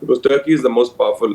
because Turkey is the most powerful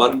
1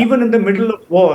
even in the middle of war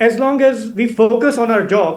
as long as we focus on our job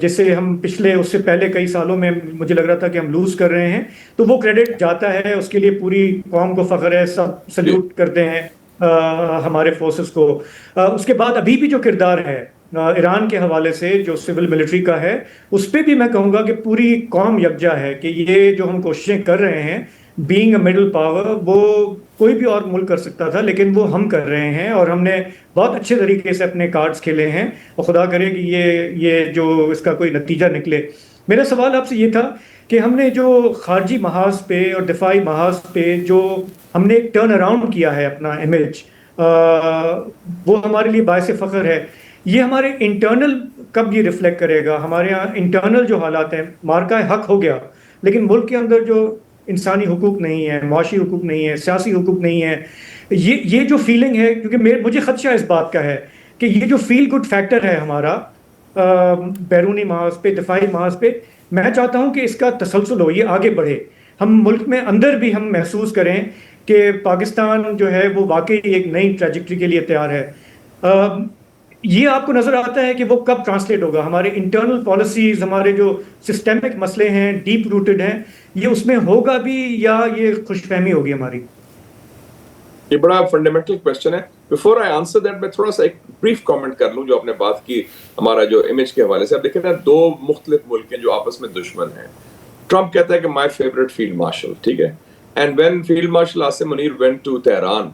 جسے ہم پچھلے اس سے پہلے کئی سالوں میں مجھے لگ رہا تھا کہ ہم لوز کر رہے ہیں، تو وہ کریڈٹ جاتا ہے، اس کے لیے پوری قوم کو فخر ہے، سب سلیوٹ کرتے ہیں ہمارے فورسز کو۔ اس کے بعد ابھی بھی جو کردار ہے ایران کے حوالے سے جو سول ملٹری کا ہے، اس پہ بھی میں کہوں گا کہ پوری قوم یکجا ہے کہ یہ جو ہم کوششیں کر رہے ہیں بینگ اے مڈل پاور، وہ کوئی بھی اور ملک کر سکتا تھا لیکن وہ ہم کر رہے ہیں، اور ہم نے بہت اچھے طریقے سے اپنے کارڈز کھیلے ہیں، اور خدا کرے کہ یہ جو اس کا کوئی نتیجہ نکلے۔ میرا سوال آپ سے یہ تھا کہ ہم نے جو خارجی محاذ پہ اور دفاعی محاذ پہ جو ہم نے ایک ٹرن اراؤنڈ کیا ہے اپنا امیج، وہ ہمارے لیے باعث فخر ہے۔ یہ ہمارے انٹرنل کب یہ ریفلیکٹ کرے گا؟ ہمارے یہاں انٹرنل جو حالات ہیں، مارکہ حق ہو گیا لیکن ملک کے اندر جو انسانی حقوق نہیں ہے، معاشی حقوق نہیں ہے، سیاسی حقوق نہیں ہے، یہ جو فیلنگ ہے، کیونکہ مجھے خدشہ اس بات کا ہے کہ یہ جو فیل گڈ فیکٹر ہے ہمارا بیرونی محاذ پہ، دفاعی محاذ پہ، میں چاہتا ہوں کہ اس کا تسلسل ہو، یہ آگے بڑھے، ہم ملک میں اندر بھی ہم محسوس کریں کہ پاکستان جو ہے وہ واقعی ایک نئی ٹریجیکٹری کے لیے تیار ہے۔ یہ آپ کو نظر آتا ہے کہ وہ کب ٹرانسلیٹ ہوگا؟ ہمارے انٹرنل پالیسیز، ہمارے جو سسٹمک مسئلے ہیں، ڈیپ روٹڈ ہیں، یہ اس میں ہوگا بھی یا یہ خوش فہمی ہوگی ہماری؟ یہ بڑا فنڈامنٹل کویسچن ہے۔ بیفور آئی آنسر دیٹ، میں تھوڑا سا ایک بریف کامنٹ کر لوں جو آپ نے بات کی ہمارا جو امیج کے حوالے سے۔ اب دیکھیں نا، دو مختلف ملک ہیں جو آپس میں دشمن ہیں۔ ٹرمپ کہتا ہے کہ مائی فیوریٹ فیلڈ مارشل، ٹھیک ہے، and when field marshal Asim Munir went to Tehran,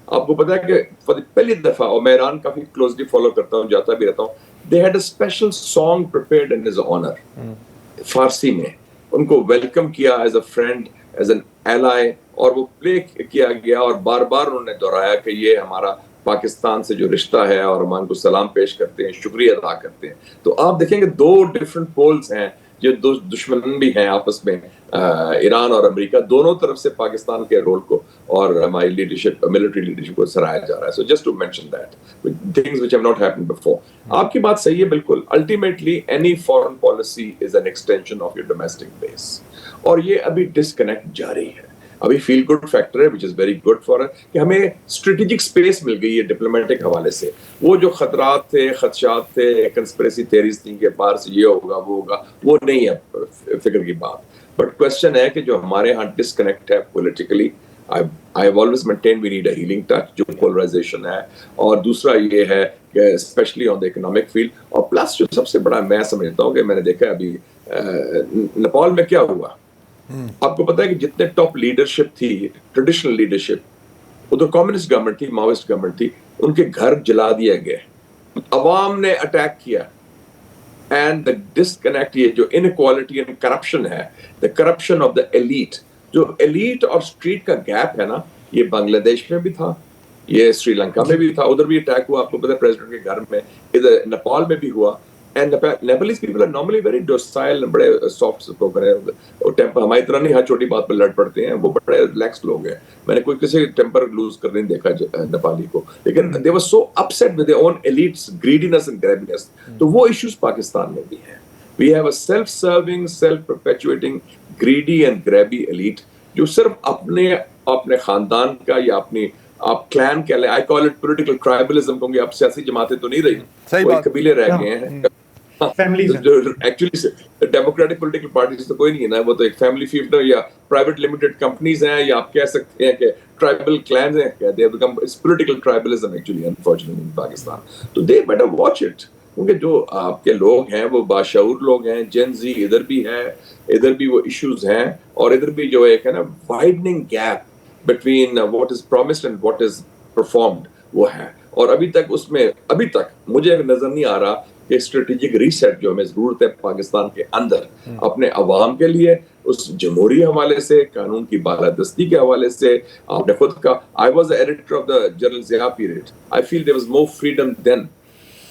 آپ کو پتا ہے کہ پہلی دفعہ، اور میں ایران کافی کلوزلی فالو کرتا ہوں، جاتا بھی رہتا ہوں، they had a special song prepared in his honour, Farsi میں ان کو ویلکم کیا as a friend, as an ally, اور وہ پلے کیا گیا، اور بار بار انہوں نے دہرایا کہ یہ ہمارا پاکستان سے جو رشتہ ہے، اور ہم ان کو سلام پیش کرتے ہیں، شکریہ ادا کرتے ہیں۔ تو آپ دیکھیں گے دو ڈفرنٹ پولز ہیں، جو دو دشمن بھی ہیں آپس میں، ایران اور امریکہ، دونوں طرف سے پاکستان کے رول کو اور ہماری لیڈرشپ، ملٹری لیڈرشپ کو سراہا جا رہا ہے۔ So just to mention that things which have not happened before. آپ کی بات صحیح ہے بالکل، ultimately any foreign policy is an extension of your domestic base, اور یہ ابھی ڈسکنیکٹ جاری ہے۔ ابھی فیل گڈ فیکٹر ہے وچ از ویری گڈ فار کہ ہمیں اسٹریٹجک اسپیس مل گئی ہے ڈپلومیٹک حوالے سے۔ وہ جو خطرات تھے، خدشات تھے، کنسپریسی تھیریز تھیں کہ باہر سے یہ ہوگا وہ ہوگا، وہ نہیں ہے فکر کی بات۔ بٹ کوشچن ہے کہ جو ہمارے ہاں ڈسکنیکٹ ہے politically, I have always maintained we need a healing touch جو polarization ہے، اور دوسرا یہ ہے کہ especially on the economic field، اور پلس جو سب سے بڑا میں سمجھتا ہوں کہ میں نے دیکھا ابھی نیپال میں کیا ہوا۔ آپ کو پتا ہے کہ جتنے ٹاپ لیڈرشپ تھی، ٹریڈیشنل لیڈرشپ، ادھر کمیونسٹ گورنمنٹ تھی، ماوسٹ گورنمنٹ تھی، ان کے گھر جلا دیا گئے، عوام نے اٹیک کیا۔ اینڈ دا ڈسکنیکٹ، یہ جو انیکوالٹی اینڈ کرپشن ہے، دا کرپشن آف دا ایلیٹ، جو ایلیٹ اور اسٹریٹ کا گیپ ہے نا، یہ بنگلہ دیش میں بھی تھا، یہ سری لنکا میں بھی تھا، ادھر بھی اٹیک ہوا، آپ کو پتا ہے پریزیڈنٹ کے گھر میں، ادھر نیپال میں بھی ہوا۔ And Nepalese people are normally very docile, بڑے سافٹ سپوکن ہیں، ٹیمپر ہماری طرح نہیں، ہر چھوٹی بات پہ لڑ پڑتے ہیں، وہ بڑے ریلیکس لوگ ہیں۔ میں نے کوئی کسی ٹیمپر لوز کر نہیں دیکھا نیپالی کو، لیکن they were so upset with their own elites greediness and grabbiness۔ تو وہ ایشوز پاکستان میں بھی ہیں۔ We have a self-serving, self-perpetuating, greedy and grabby elite جو صرف اپنے خاندان کا یا اپنی آپ کلین کہہ لیں، I call it political tribalism، کیونکہ اب سیاسی جماعتیں تو نہیں رہی، وہ قبیلے رہ گئے ہیں۔ ایکچولی ڈیموکریٹک پولیٹیکل پارٹیز تو کوئی نہیں ہے نا، وہ تو ایک فیملی فیوڈ یا پرائیویٹ لمیٹڈ کمپنیز ہیں، یا آپ کہہ سکتے ہیں کہ ٹرائبل کلینز ہیں، they have become political tribalism actually unfortunately in Pakistan۔ تو they better watch it، کیونکہ جو آپ کے لوگ ہیں وہ باشعور لوگ ہیں، جین زی ادھر بھی ہے، ادھر بھی وہ ایشوز ہیں، اور ادھر بھی جو ایک ہے نا widening gap between what is promised and what is performed وہ ہے۔ اور ابھی تک مجھے نظر نہیں آ رہا کہ اسٹریٹجک ریسیٹ جو ہمیں ضرورت ہے پاکستان کے اندر اپنے عوام کے لیے، اس جمہوری حوالے سے، قانون کی بالادستی کے حوالے سے۔ آپ نے خود کہا I was the editor of the General Zia period، I feel there was more freedom then۔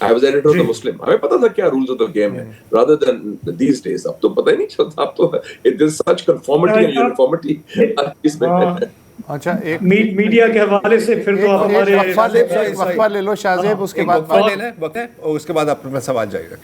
I was editor of the Muslim، ہمیں پتا تھا کیا rules of the game ہے، rather than these days۔ اب تو پتہ ہی نہیں چلتا، اب تو there's such conformity and uniformity اس میں۔ اچھا، ایک میڈیا کے حوالے سے پھر تو آپ ہمارے وقفہ لے لو شاہ زیب، اس کے بعد وقفہ لینا ہے، وقت ہے، اور اس کے بعد آپ اپنا سوال جاری رکھیں۔